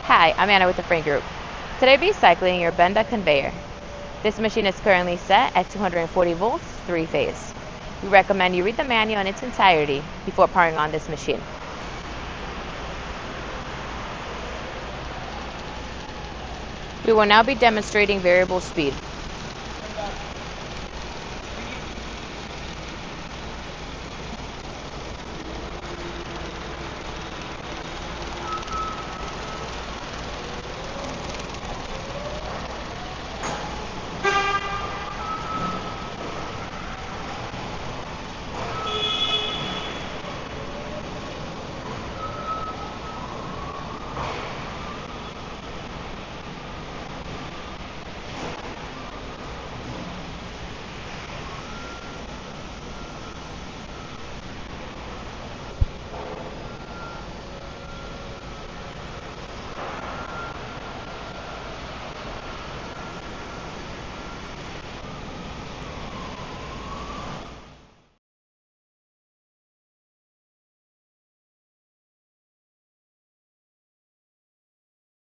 Hi, I'm Anna with the Frame Group. Today we'll be cycling your Benda conveyor. This machine is currently set at 240 volts, 3-phase. We recommend you read the manual in its entirety before powering on this machine. We will now be demonstrating variable speed.